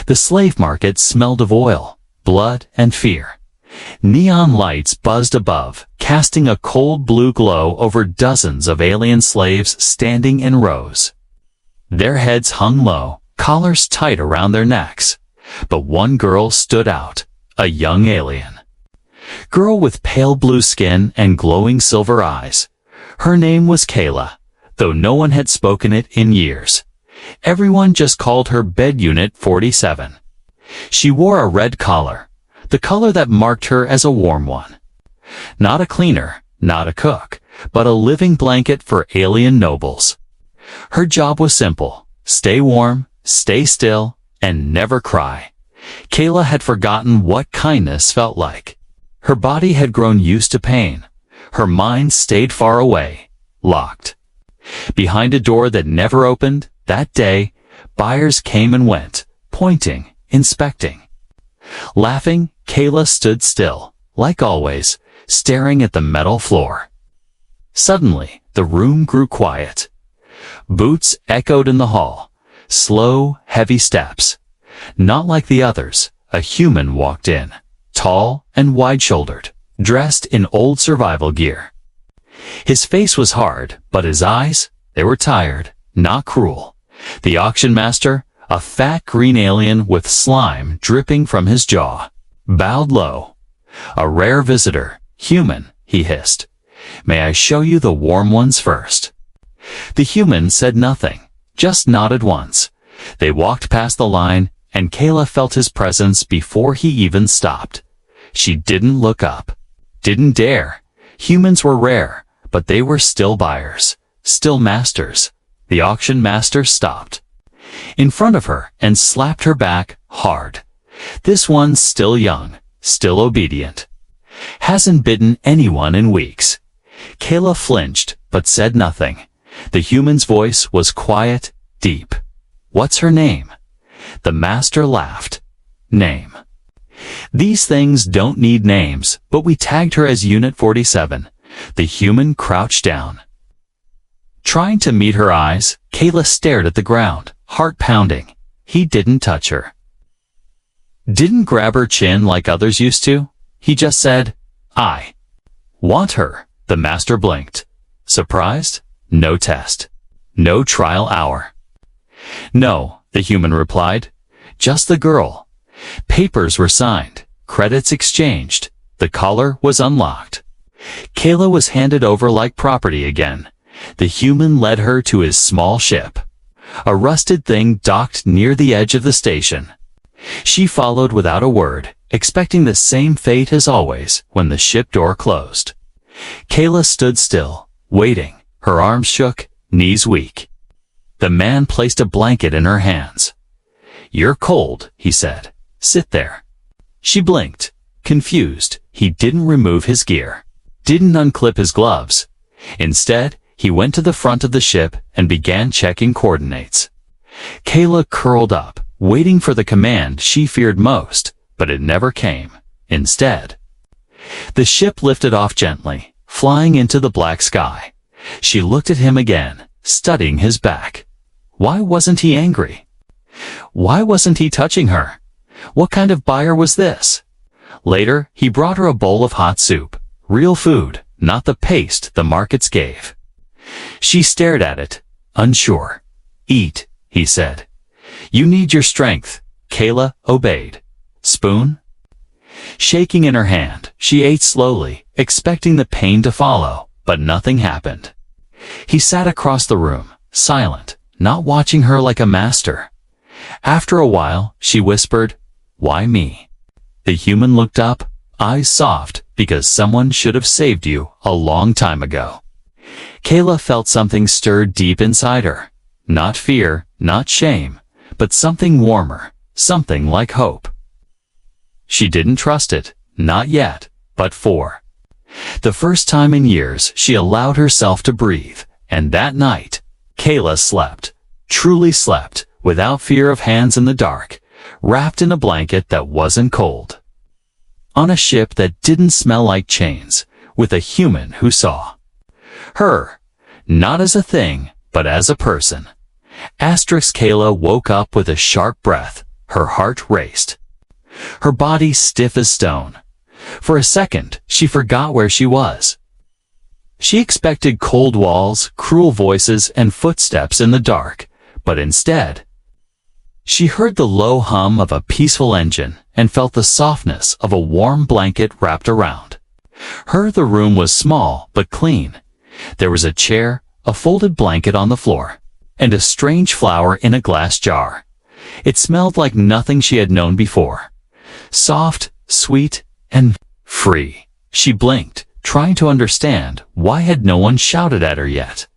The slave market smelled of oil, blood, and fear. Neon lights buzzed above, casting a cold blue glow over dozens of alien slaves standing in rows. Their heads hung low, collars tight around their necks. But one girl stood out, a young alien. Girl with pale blue skin and glowing silver eyes. Her name was Kayla, though no one had spoken it in years. Everyone just called her Bed Unit 47. She wore a red collar, the color that marked her as a warm one. Not a cleaner, not a cook, but a living blanket for alien nobles. Her job was simple: stay warm, stay still, and never cry. Kayla had forgotten what kindness felt like. Her body had grown used to pain. Her mind stayed far away, locked. Behind a door that never opened, that day, buyers came and went, pointing, inspecting. Laughing, Kayla stood still, like always, staring at the metal floor. Suddenly, the room grew quiet. Boots echoed in the hall. Slow, heavy steps. Not like the others, a human walked in, tall and wide-shouldered, dressed in old survival gear. His face was hard, but his eyes, they were tired, not cruel. The auction master, a fat green alien with slime dripping from his jaw, bowed low. A rare visitor, human, he hissed. May I show you the warm ones first? The human said nothing, just nodded once. They walked past the line, and Kayla felt his presence before he even stopped. She didn't look up, didn't dare. Humans were rare, but they were still buyers, still masters. The auction master stopped in front of her and slapped her back hard. This one's still young, still obedient. Hasn't bitten anyone in weeks. Kayla flinched, but said nothing. The human's voice was quiet, deep. What's her name? The master laughed. Name. These things don't need names, but we tagged her as Unit 47. The human crouched down. Trying to meet her eyes, Kayla stared at the ground, heart pounding. He didn't touch her. Didn't grab her chin like others used to. He just said, I want her. The master blinked. Surprised? No test. No trial hour. No, the human replied. Just the girl. Papers were signed. Credits exchanged. The collar was unlocked. Kayla was handed over like property again. The human led her to his small ship. A rusted thing docked near the edge of the station. She followed without a word, expecting the same fate as always when the ship door closed. Kayla stood still, waiting. Her arms shook, knees weak. The man placed a blanket in her hands. You're cold, he said. Sit there. She blinked, confused. He didn't remove his gear, didn't unclip his gloves. Instead, he went to the front of the ship and began checking coordinates. Kayla curled up, waiting for the command she feared most, but it never came. Instead, the ship lifted off gently, flying into the black sky. She looked at him again, studying his back. Why wasn't he angry? Why wasn't he touching her? What kind of buyer was this? Later, he brought her a bowl of hot soup, real food, not the paste the markets gave. She stared at it, unsure. Eat, he said. You need your strength. Kayla obeyed. Spoon? Shaking in her hand, she ate slowly, expecting the pain to follow, but nothing happened. He sat across the room, silent, not watching her like a master. After a while, she whispered, Why me? The human looked up, eyes soft, because someone should have saved you a long time ago. Kayla felt something stir deep inside her. Not fear, not shame, but something warmer, something like hope. She didn't trust it, not yet, but for the first time in years she allowed herself to breathe, and that night, Kayla slept, truly slept, without fear of hands in the dark, wrapped in a blanket that wasn't cold. On a ship that didn't smell like chains, with a human who saw her, not as a thing, but as a person. Kayla woke up with a sharp breath, Her heart raced. Her body stiff as stone. For a second, she forgot where she was. She expected cold walls, cruel voices, and footsteps in the dark, but instead, she heard the low hum of a peaceful engine and felt the softness of a warm blanket wrapped around her. The room was small but clean. There was a chair, a folded blanket on the floor, and a strange flower in a glass jar. It smelled like nothing she had known before. Soft, sweet, and free. She blinked, trying to understand why had no one shouted at her yet.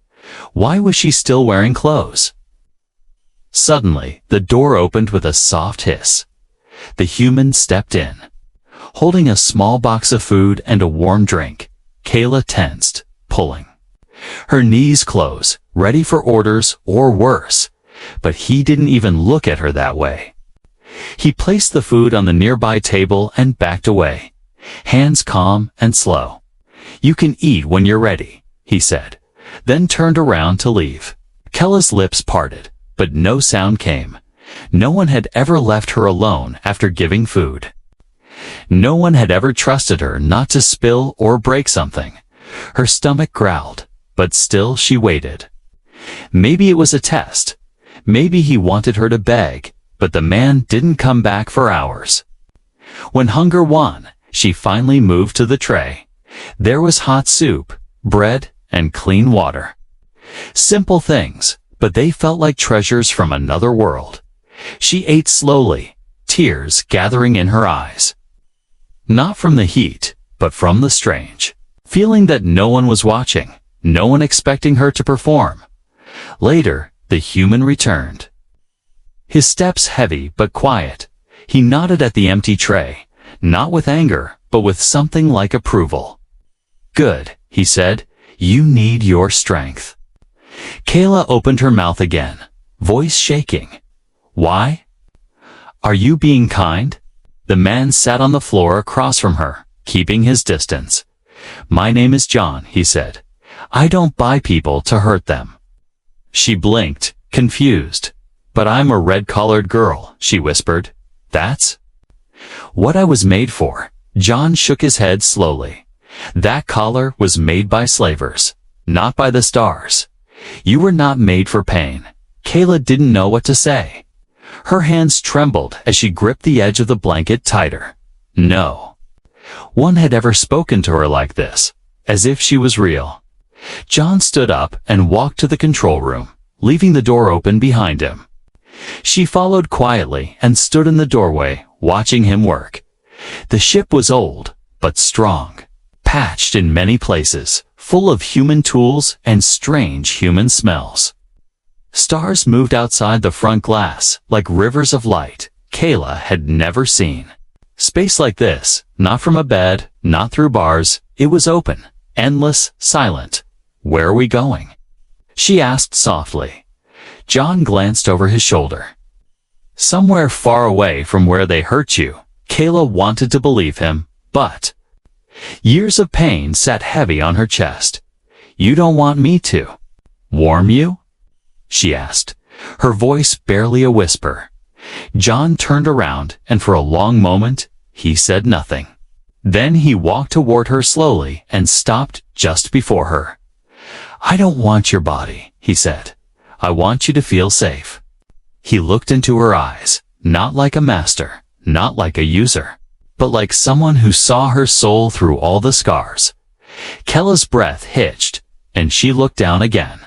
Why was she still wearing clothes? Suddenly, the door opened with a soft hiss. The human stepped in. Holding a small box of food and a warm drink, Kayla tensed, pulling. Her knees closed, ready for orders or worse, but he didn't even look at her that way. He placed the food on the nearby table and backed away, hands calm and slow. "You can eat when you're ready," he said, then turned around to leave. Kayla's lips parted, but no sound came. No one had ever left her alone after giving food. No one had ever trusted her not to spill or break something. Her stomach growled, but still she waited. Maybe it was a test. Maybe he wanted her to beg, but the man didn't come back for hours. When hunger won, she finally moved to the tray. There was hot soup, bread, and clean water. Simple things, but they felt like treasures from another world. She ate slowly, tears gathering in her eyes. Not from the heat, but from the strange feeling that no one was watching, no one expecting her to perform. Later, the human returned. His steps heavy but quiet. He nodded at the empty tray, not with anger, but with something like approval. "Good," he said. "You need your strength." Kayla opened her mouth again, voice shaking. "Why? Are you being kind?" The man sat on the floor across from her, keeping his distance. "My name is John," he said. "I don't buy people to hurt them." She blinked, confused. "But I'm a red-collared girl," she whispered. "That's what I was made for." John shook his head slowly. "That collar was made by slavers, not by the stars. You were not made for pain." Kayla didn't know what to say. Her hands trembled as she gripped the edge of the blanket tighter. No one had ever spoken to her like this, as if she was real. John stood up and walked to the control room, leaving the door open behind him. She followed quietly and stood in the doorway, watching him work. The ship was old, but strong, patched in many places, full of human tools and strange human smells. Stars moved outside the front glass like rivers of light Kayla had never seen. Space like this, not from a bed, not through bars, it was open, endless, silent. "Where are we going?" she asked softly. John glanced over his shoulder. "Somewhere far away from where they hurt you." Kayla wanted to believe him, but years of pain sat heavy on her chest. "You don't want me to warm you?" she asked, her voice barely a whisper. John turned around, and for a long moment, he said nothing. Then he walked toward her slowly and stopped just before her. "I don't want your body," he said. "I want you to feel safe." He looked into her eyes, not like a master, not like a user, but like someone who saw her soul through all the scars. Kayla's breath hitched, and she looked down again.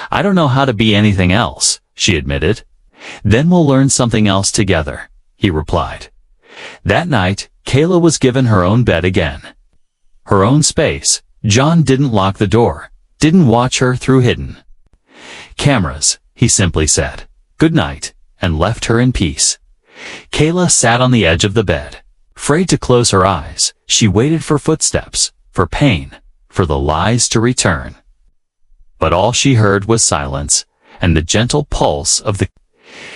"I don't know how to be anything else," she admitted. "Then we'll learn something else together," he replied. That night, Kayla was given her own bed again. Her own space. John didn't lock the door, didn't watch her through hidden cameras. He simply said, "Good night," and left her in peace. Kayla sat on the edge of the bed. Afraid to close her eyes, she waited for footsteps, for pain, for the lies to return. But all she heard was silence, and the gentle pulse of the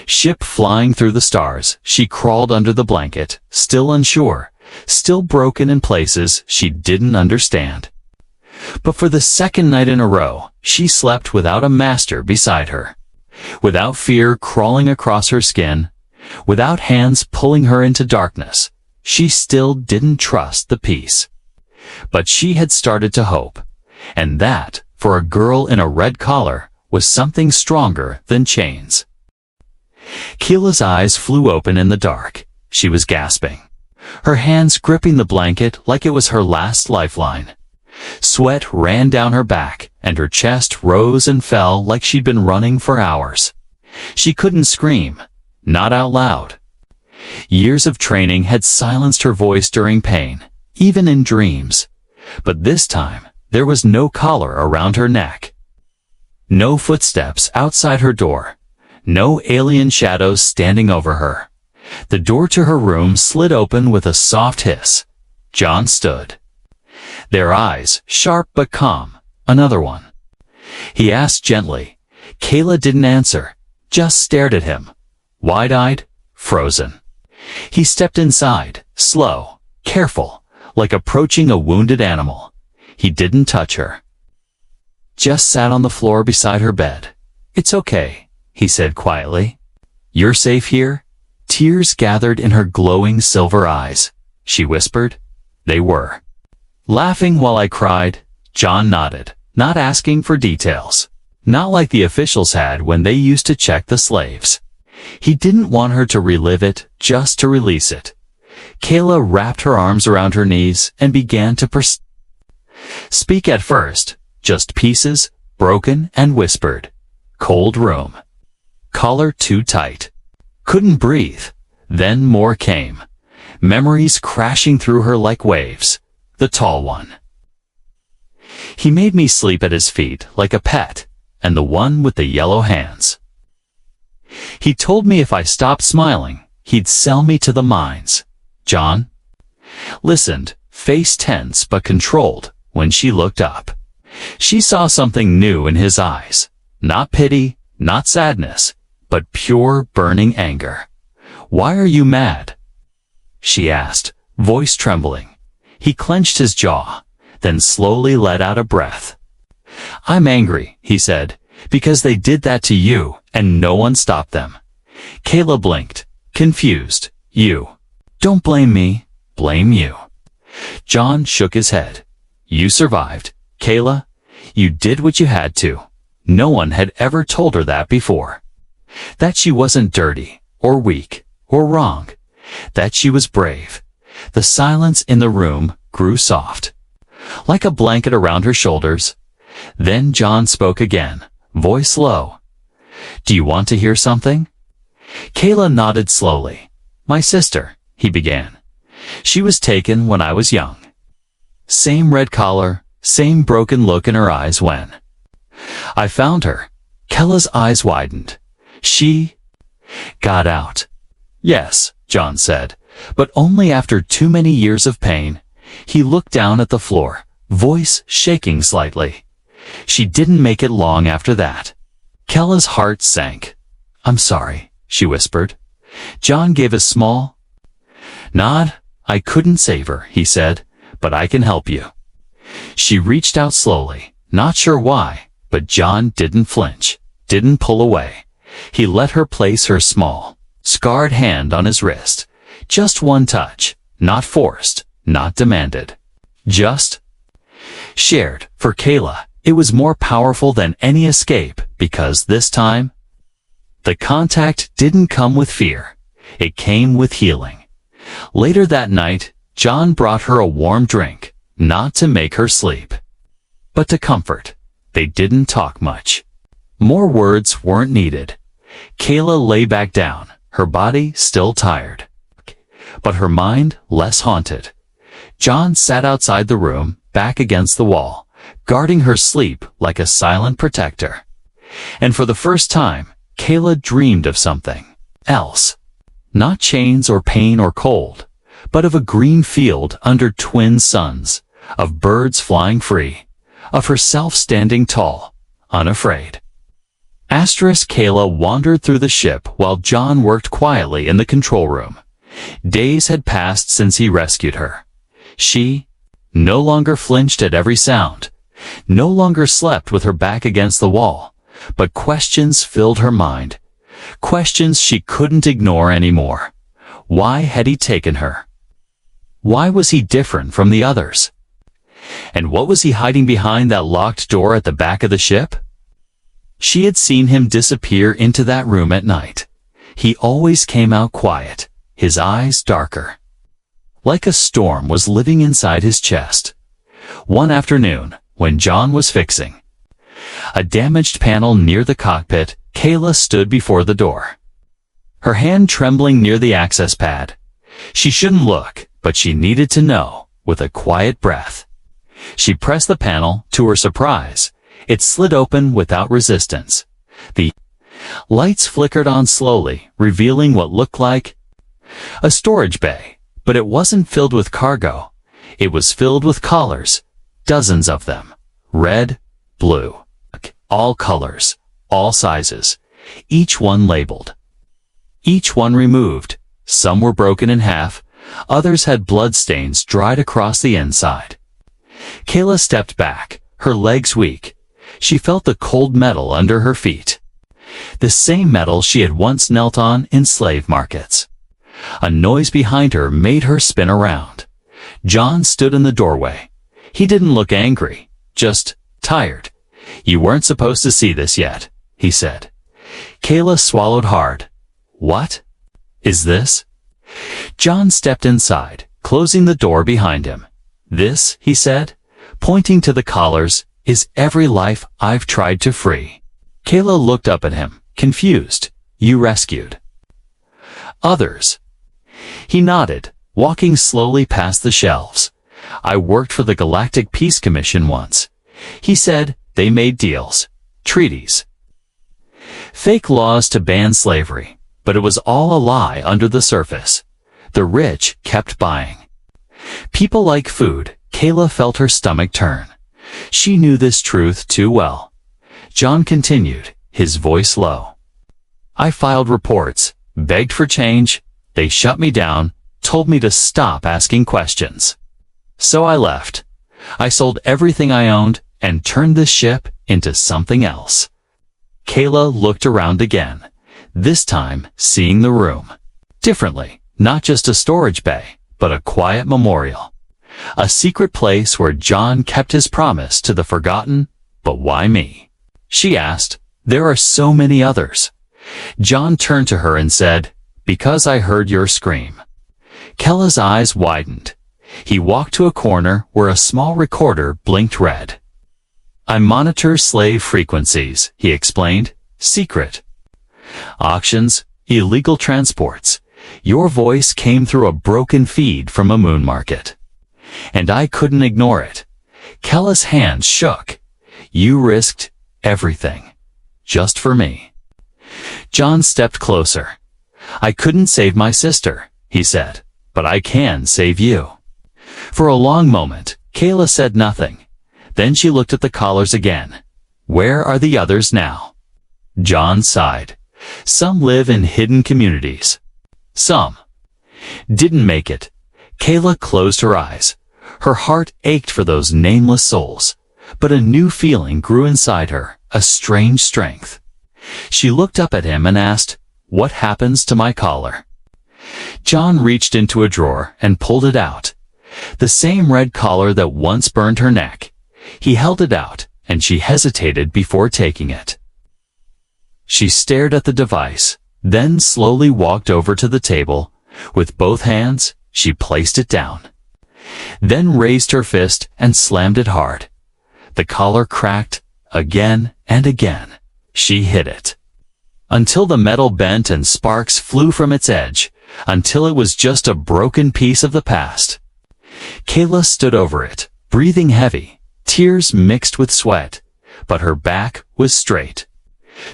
ship flying through the stars. She crawled under the blanket, still unsure, still broken in places she didn't understand. But for the second night in a row, she slept without a master beside her. Without fear crawling across her skin, Without hands pulling her into darkness, she still didn't trust the peace. But she had started to hope, and that, for a girl in a red collar, was something stronger than chains. Keela's eyes flew open in the dark. She was gasping, her hands gripping the blanket like it was her last lifeline. Sweat ran down her back, and her chest rose and fell like she'd been running for hours. She couldn't scream, not out loud. Years of training had silenced her voice during pain, even in dreams. But this time, there was no collar around her neck. No footsteps outside her door. No alien shadows standing over her. The door to her room slid open with a soft hiss. John stood. Their eyes, sharp but calm. Another one. He asked gently. Keela didn't answer, just stared at him, wide-eyed, frozen. He stepped inside, slow, careful, like approaching a wounded animal. He didn't touch her. Just sat on the floor beside her bed. "It's okay," he said quietly. "You're safe here?" Tears gathered in her glowing silver eyes. She whispered. They were. Laughing while I cried, John nodded, not asking for details. Not like the officials had when they used to check the slaves. He didn't want her to relive it, just to release it. Keela wrapped her arms around her knees and began to speak at first, just pieces, broken and whispered. Cold room. Collar too tight. Couldn't breathe. Then more came. Memories crashing through her like waves. The tall one. He made me sleep at his feet like a pet, and the one with the yellow hands. He told me if I stopped smiling, he'd sell me to the mines. John listened, face tense but controlled, when she looked up. She saw something new in his eyes. Not pity, not sadness, but pure, burning anger. "Why are you mad?" she asked, voice trembling. He clenched his jaw, then slowly let out a breath. "I'm angry," he said, "because they did that to you, and no one stopped them." Keela blinked, confused. "You. Don't blame me. Blame you." John shook his head. "You survived, Keela. You did what you had to." No one had ever told her that before. That she wasn't dirty, or weak, or wrong. That she was brave. The silence in the room grew soft, like a blanket around her shoulders. Then John spoke again, voice low. "Do you want to hear something?" Keela nodded slowly. "My sister," he began. "She was taken when I was young. Same red collar, same broken look in her eyes when I found her." Keela's eyes widened. "She got out." "Yes," John said, "but only after too many years of pain." He looked down at the floor, voice shaking slightly. "She didn't make it long after that." Keela's heart sank. "I'm sorry," she whispered. John gave a small nod. "I couldn't save her," he said, "but I can help you." She reached out slowly, not sure why, but John didn't flinch, didn't pull away. He let her place her small, scarred hand on his wrist. Just one touch, not forced, not demanded. Just shared. For Keela, it was more powerful than any escape, because this time, the contact didn't come with fear. It came with healing. Later that night, John brought her a warm drink, not to make her sleep, but to comfort. They didn't talk much. More words weren't needed. Keela lay back down, her body still tired, but her mind less haunted. John sat outside the room, back against the wall, guarding her sleep like a silent protector. And for the first time, Keela dreamed of something else. Not chains or pain or cold, but of a green field under twin suns, of birds flying free, of herself standing tall, unafraid. Keela wandered through the ship while John worked quietly in the control room. Days had passed since he rescued her. She no longer flinched at every sound, no longer slept with her back against the wall, but questions filled her mind. Questions she couldn't ignore anymore. Why had he taken her? Why was he different from the others? And what was he hiding behind that locked door at the back of the ship? She had seen him disappear into that room at night. He always came out quiet, his eyes darker. Like a storm was living inside his chest. One afternoon, when John was fixing a damaged panel near the cockpit, Kayla stood before the door, her hand trembling near the access pad. She shouldn't look, but she needed to know. With a quiet breath, she pressed the panel. To her surprise, it slid open without resistance. The lights flickered on slowly, revealing what looked like a storage bay. But it wasn't filled with cargo. It was filled with collars, dozens of them. Red, blue, all colors, all sizes, each one labeled, each one removed. Some were broken in half, others had bloodstains dried across the inside. Kayla stepped back, her legs weak. She felt the cold metal under her feet. The same metal she had once knelt on in slave markets. A noise behind her made her spin around. John stood in the doorway. He didn't look angry, just tired. "You weren't supposed to see this yet," he said. Kayla swallowed hard. "What is this?" John stepped inside, closing the door behind him. "This," he said, pointing to the collars, "is every life I've tried to free." Kayla looked up at him, confused. "You rescued others?" He nodded, walking slowly past the shelves. "I worked for the Galactic Peace Commission once," he said. "They made deals, treaties, fake laws to ban slavery, but it was all a lie under the surface. The rich kept buying people like food." Kayla felt her stomach turn. She knew this truth too well. John continued, his voice low. "I filed reports, begged for change. They shut me down, told me to stop asking questions. So I left. I sold everything I owned and turned this ship into something else." Kayla looked around again, this time seeing the room differently. Not just a storage bay, but a quiet memorial. A secret place where John kept his promise to the forgotten. "But why me?" she asked. "There are so many others." John turned to her and said, "Because I heard your scream." Kayla's eyes widened. He walked to a corner where a small recorder blinked red. "I monitor slave frequencies," he explained. "Secret auctions, illegal transports. Your voice came through a broken feed from a moon market. And I couldn't ignore it." Kayla's hand shook. "You risked everything, just for me." John stepped closer. "I couldn't save my sister," he said, "but I can save you." For a long moment, Kayla said nothing. Then she looked at the collars again. "Where are the others now?" John sighed. "Some live in hidden communities. Some didn't make it." Kayla closed her eyes. Her heart ached for those nameless souls. But a new feeling grew inside her, a strange strength. She looked up at him and asked, "What happens to my collar?" John reached into a drawer and pulled it out. The same red collar that once burned her neck. He held it out, and she hesitated before taking it. She stared at the device, then slowly walked over to the table. With both hands, she placed it down. Then raised her fist and slammed it hard. The collar cracked, again and again. She hit it, until the metal bent and sparks flew from its edge, until it was just a broken piece of the past. Kayla stood over it, breathing heavy, tears mixed with sweat, but her back was straight.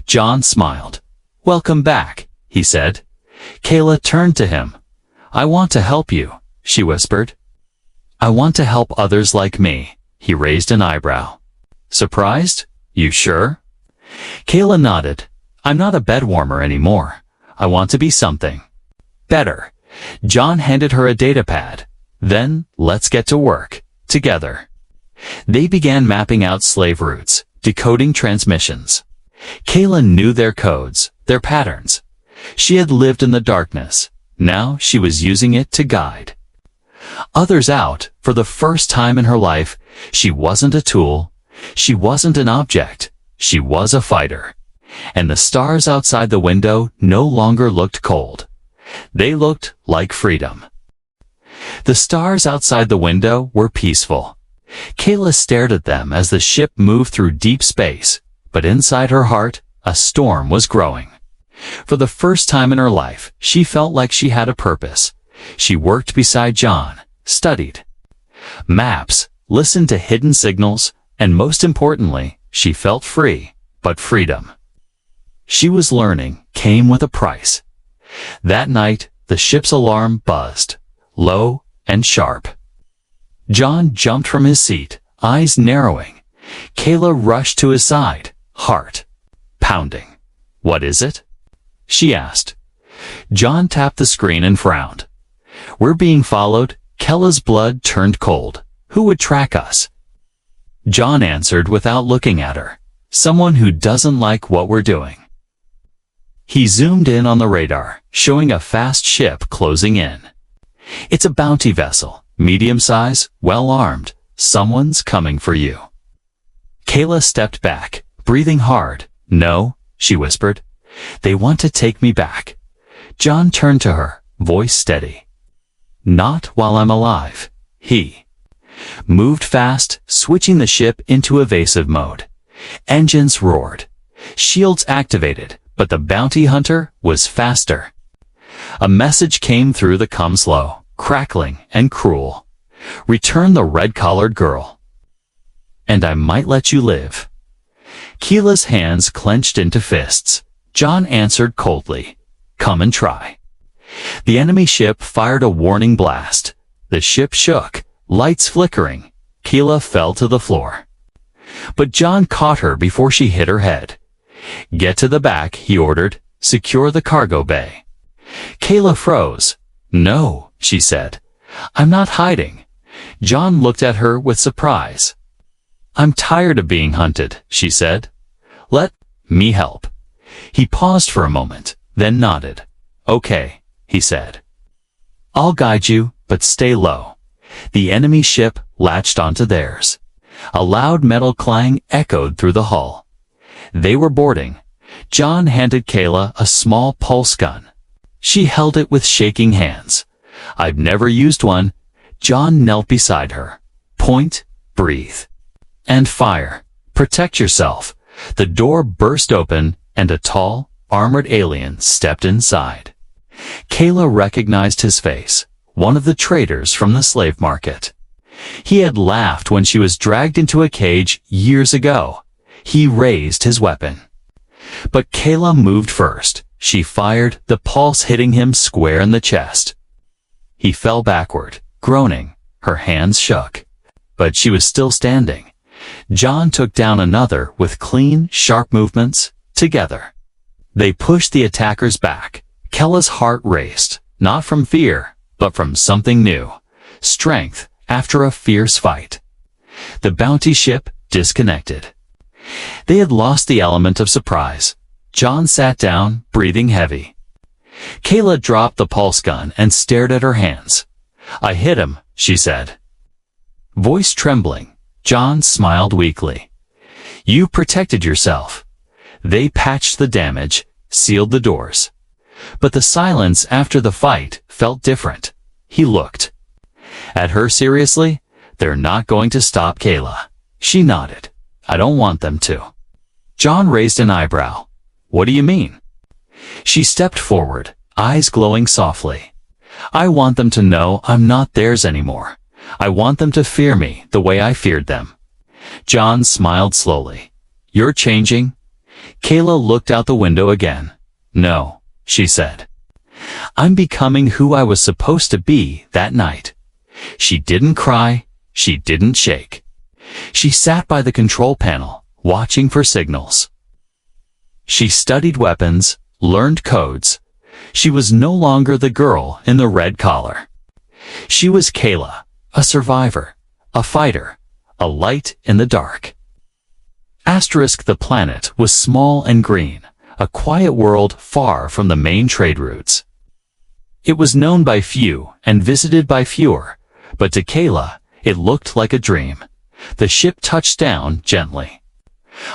John smiled. "Welcome back," he said. Kayla turned to him. "I want to help you," she whispered. "I want to help others like me." He raised an eyebrow. "Surprised? You sure?" Kayla nodded. "I'm not a bed warmer anymore. I want to be something better." John handed her a data pad. "Then, let's get to work, together." They began mapping out slave routes, decoding transmissions. Kayla knew their codes, their patterns. She had lived in the darkness. Now she was using it to guide others out. For the first time in her life, she wasn't a tool. She wasn't an object. She was a fighter. And the stars outside the window no longer looked cold. They looked like freedom. The stars outside the window were peaceful. Kayla stared at them as the ship moved through deep space, but inside her heart, a storm was growing. For the first time in her life, she felt like she had a purpose. She worked beside John, studied maps, listened to hidden signals, and most importantly, she felt free, but freedom she was learning came with a price. That night, the ship's alarm buzzed, low and sharp. John jumped from his seat, eyes narrowing. Kayla rushed to his side, heart pounding. "What is it?" she asked. John tapped the screen and frowned. "We're being followed." Kayla's blood turned cold. "Who would track us?" John answered without looking at her. "Someone who doesn't like what we're doing." He zoomed in on the radar, showing a fast ship closing in. "It's a bounty vessel, medium size, well armed. Someone's coming for you." Kayla stepped back, breathing hard. "No," she whispered. "They want to take me back." John turned to her, voice steady. "Not while I'm alive." He moved fast, switching the ship into evasive mode. Engines roared. Shields activated, but the bounty hunter was faster. A message came through the com slow, crackling and cruel. "Return the red-collared girl, and I might let you live." Kayla's hands clenched into fists. John answered coldly, "Come and try." The enemy ship fired a warning blast. The ship shook, lights flickering. Kayla fell to the floor. But John caught her before she hit her head. "Get to the back," he ordered. "Secure the cargo bay." Kayla froze. "No," she said. "I'm not hiding." John looked at her with surprise. "I'm tired of being hunted," she said. "Let me help." He paused for a moment, then nodded. "Okay," he said. "I'll guide you, but stay low." The enemy ship latched onto theirs. A loud metal clang echoed through the hull. They were boarding. John handed Kayla a small pulse gun. She held it with shaking hands. "I've never used one." John knelt beside her. "Point, breathe, and fire. Protect yourself." The door burst open, and a tall, armored alien stepped inside. Kayla recognized his face, one of the traders from the slave market. He had laughed when she was dragged into a cage years ago. He raised his weapon. But Kayla moved first. She fired, the pulse hitting him square in the chest. He fell backward, groaning. Her hands shook. But she was still standing. John took down another with clean, sharp movements. Together, they pushed the attackers back. Kayla's heart raced, not from fear, but from something new. Strength after a fierce fight. The bounty ship disconnected. They had lost the element of surprise. John sat down, breathing heavy. Kayla dropped the pulse gun and stared at her hands. "I hit him," she said. Voice trembling, John smiled weakly. "You protected yourself." They patched the damage, sealed the doors. But the silence after the fight felt different. He looked at her seriously. "They're not going to stop Kayla." She nodded. "I don't want them to." John raised an eyebrow. "What do you mean?" She stepped forward, eyes glowing softly. "I want them to know I'm not theirs anymore. I want them to fear me the way I feared them." John smiled slowly. "You're changing?" Kayla looked out the window again. "No," she said. "I'm becoming who I was supposed to be that night." She didn't cry. She didn't shake. She sat by the control panel, watching for signals. She studied weapons, learned codes. She was no longer the girl in the red collar. She was Kayla, a survivor, a fighter, a light in the dark. The planet was small and green, a quiet world far from the main trade routes. It was known by few and visited by fewer, but to Kayla, it looked like a dream. The ship touched down gently.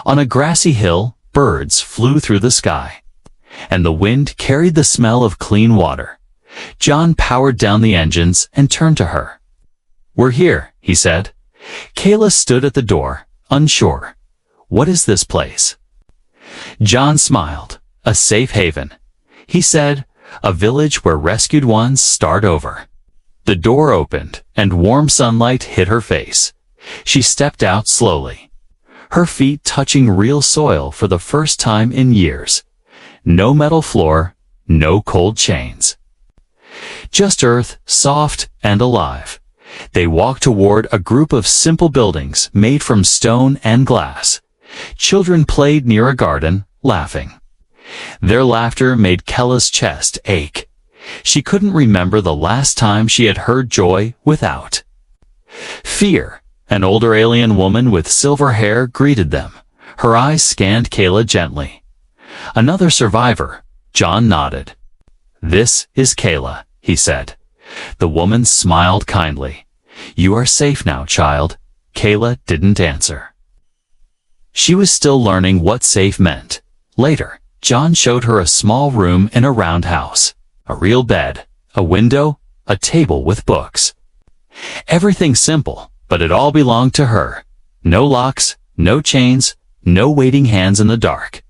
On a grassy hill, birds flew through the sky, and the wind carried the smell of clean water. John powered down the engines and turned to her. "We're here," he said. Kayla stood at the door, unsure. "What is this place?" John smiled. "A safe haven," he said, "a village where rescued ones start over." The door opened, and warm sunlight hit her face. She stepped out slowly, her feet touching real soil for the first time in years. No metal floor, no cold chains. Just earth, soft and alive. They walked toward a group of simple buildings made from stone and glass. Children played near a garden, laughing. Their laughter made Kella's chest ache. She couldn't remember the last time she had heard joy without fear. An older alien woman with silver hair greeted them. Her eyes scanned Kayla gently. "Another survivor," John nodded. "This is Kayla," he said. The woman smiled kindly. "You are safe now, child." Kayla didn't answer. She was still learning what safe meant. Later, John showed her a small room in a round house. A real bed, a window, a table with books. Everything simple, but it all belonged to her. No locks, no chains, no waiting hands in the dark.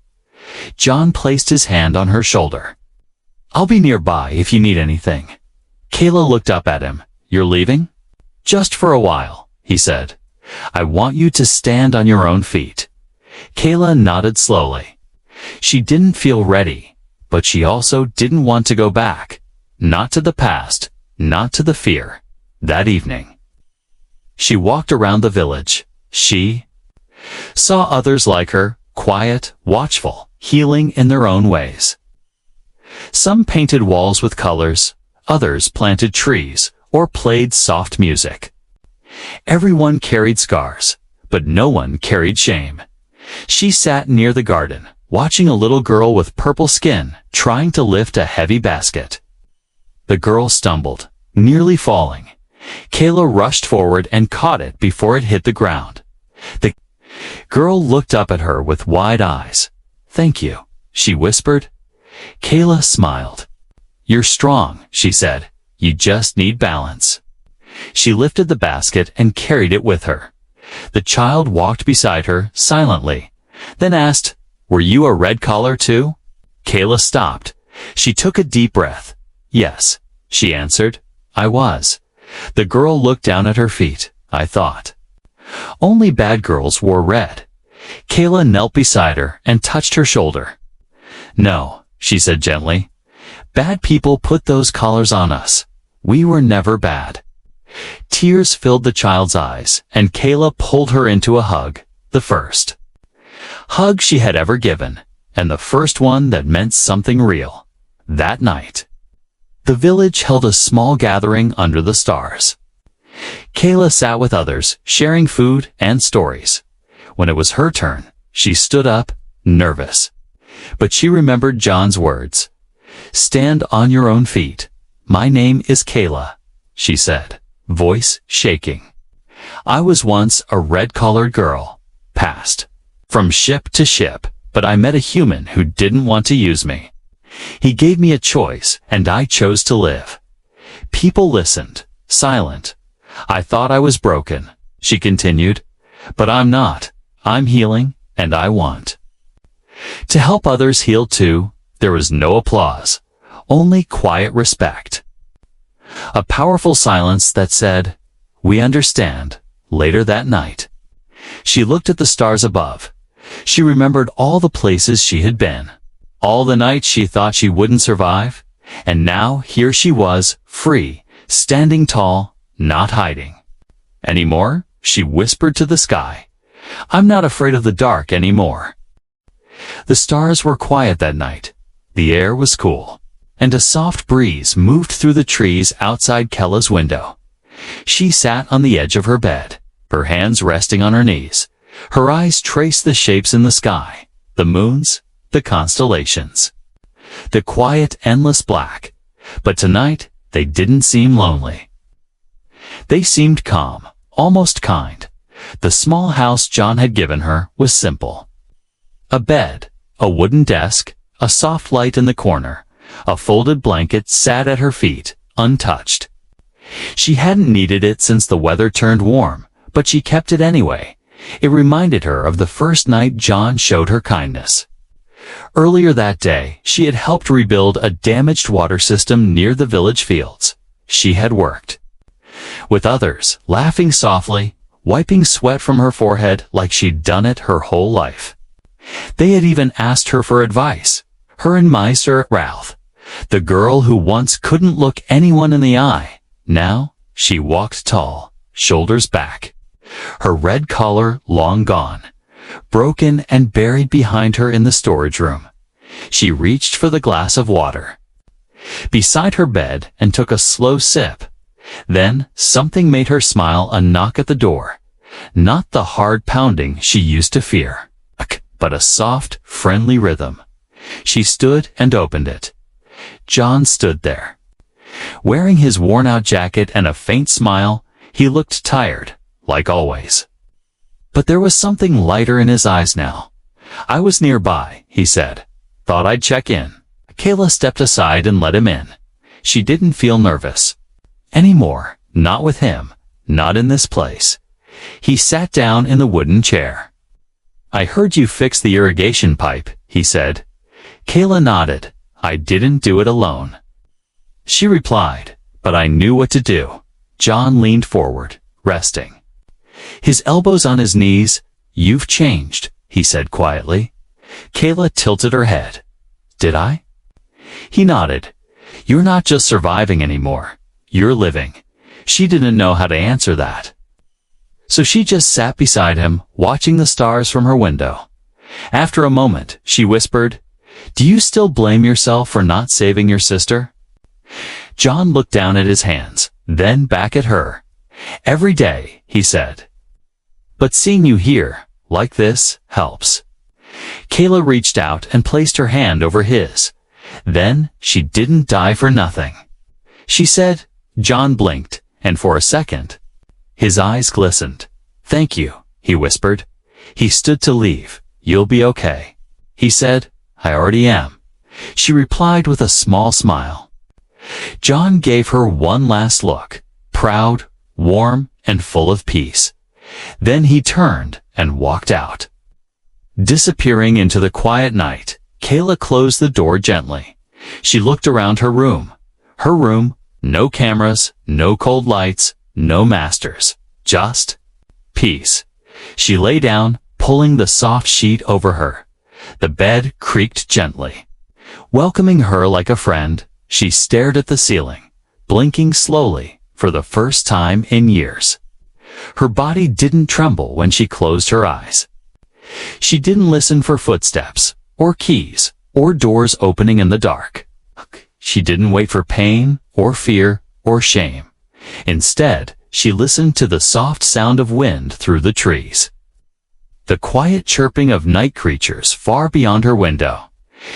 John placed his hand on her shoulder. "I'll be nearby if you need anything." Kayla looked up at him. "You're leaving?" "Just for a while," he said. "I want you to stand on your own feet." Kayla nodded slowly. She didn't feel ready, but she also didn't want to go back. Not to the past, not to the fear. That evening, she walked around the village. She saw others like her, quiet, watchful, healing in their own ways. Some painted walls with colors, others planted trees or played soft music. Everyone carried scars, but no one carried shame. She sat near the garden, watching a little girl with purple skin trying to lift a heavy basket. The girl stumbled, nearly falling. Kayla rushed forward and caught it before it hit the ground. The girl looked up at her with wide eyes. "Thank you," she whispered. Kayla smiled. "You're strong," she said. "You just need balance." She lifted the basket and carried it with her. The child walked beside her silently, then asked, "Were you a red collar too?" Kayla stopped. She took a deep breath. "Yes," she answered. "I was." The girl looked down at her feet. "I thought only bad girls wore red." Kayla knelt beside her and touched her shoulder. "No," she said gently. "Bad people put those collars on us. We were never bad." Tears filled the child's eyes, and Kayla pulled her into a hug, the first hug she had ever given, and the first one that meant something real. That night, the village held a small gathering under the stars. Kayla sat with others, sharing food and stories. When it was her turn, she stood up, nervous. But she remembered John's words. "Stand on your own feet. My name is Kayla," she said, voice shaking. "I was once a red-collared girl, passed from ship to ship, but I met a human who didn't want to use me. He gave me a choice, and I chose to live." People listened, silent. "I thought I was broken," she continued, "but I'm not. I'm healing, and I want to help others heal too." There was no applause, only quiet respect. A powerful silence that said, "We understand." Later that night, she looked at the stars above. She remembered all the places she had been, all the nights she thought she wouldn't survive, and now here she was, free, standing tall, not hiding anymore. She whispered to the sky, "I'm not afraid of the dark anymore." The stars were quiet that night. The air was cool, and a soft breeze moved through the trees outside Kella's window. She sat on the edge of her bed, her hands resting on her knees. Her eyes traced the shapes in the sky, the moons, the constellations. The quiet, endless black. But tonight, they didn't seem lonely. They seemed calm, almost kind. The small house John had given her was simple. A bed, a wooden desk, a soft light in the corner, a folded blanket sat at her feet, untouched. She hadn't needed it since the weather turned warm, but she kept it anyway. It reminded her of the first night John showed her kindness. Earlier that day, she had helped rebuild a damaged water system near the village fields. She had worked with others, laughing softly, wiping sweat from her forehead like she'd done it her whole life. They had even asked her for advice, her and Meister Ralph, the girl who once couldn't look anyone in the eye. Now, she walked tall, shoulders back, her red collar long gone, broken and buried behind her in the storage room. She reached for the glass of water beside her bed and took a slow sip. Then, something made her smile. A knock at the door. Not the hard pounding she used to fear, but a soft, friendly rhythm. She stood and opened it. John stood there. Wearing his worn-out jacket and a faint smile, he looked tired, like always. But there was something lighter in his eyes now. "I was nearby," he said. "Thought I'd check in." Kayla stepped aside and let him in. She didn't feel nervous anymore, not with him, not in this place. He sat down in the wooden chair. "I heard you fixed the irrigation pipe," he said. Kayla nodded. "I didn't do it alone," she replied, "but I knew what to do." John leaned forward, resting his elbows on his knees. "You've changed," he said quietly. Kayla tilted her head. "Did I?" He nodded. "You're not just surviving anymore. You're living." She didn't know how to answer that. So she just sat beside him, watching the stars from her window. After a moment, she whispered, "Do you still blame yourself for not saving your sister?" John looked down at his hands, then back at her. "Every day," he said. "But seeing you here, like this, helps." Kayla reached out and placed her hand over his. "Then, she didn't die for nothing," she said. John blinked, and for a second, his eyes glistened. "Thank you," he whispered. He stood to leave. "You'll be okay," he said. "I already am," she replied with a small smile. John gave her one last look, proud, warm, and full of peace. Then he turned and walked out. Disappearing into the quiet night, Kayla closed the door gently. She looked around her room. Her room, no cameras, no cold lights, no masters, just peace. She lay down, pulling the soft sheet over her. The bed creaked gently. Welcoming her like a friend, she stared at the ceiling, blinking slowly for the first time in years. Her body didn't tremble when she closed her eyes. She didn't listen for footsteps, or keys, or doors opening in the dark. She didn't wait for pain, or fear, or shame. Instead, she listened to the soft sound of wind through the trees, the quiet chirping of night creatures far beyond her window.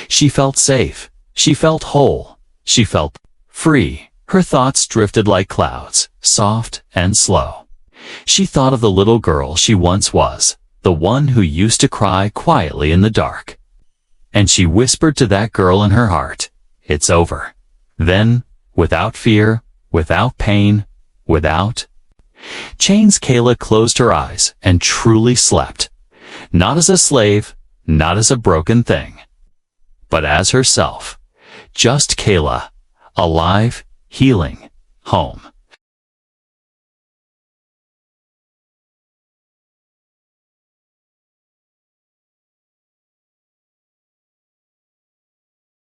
She felt safe. She felt whole. She felt free. Her thoughts drifted like clouds, soft and slow. She thought of the little girl she once was, the one who used to cry quietly in the dark. And she whispered to that girl in her heart, "It's over." Then, without fear, without pain, without chains, Kayla closed her eyes and truly slept. Not as a slave, not as a broken thing, but as herself. Just Kayla, alive, healing, home.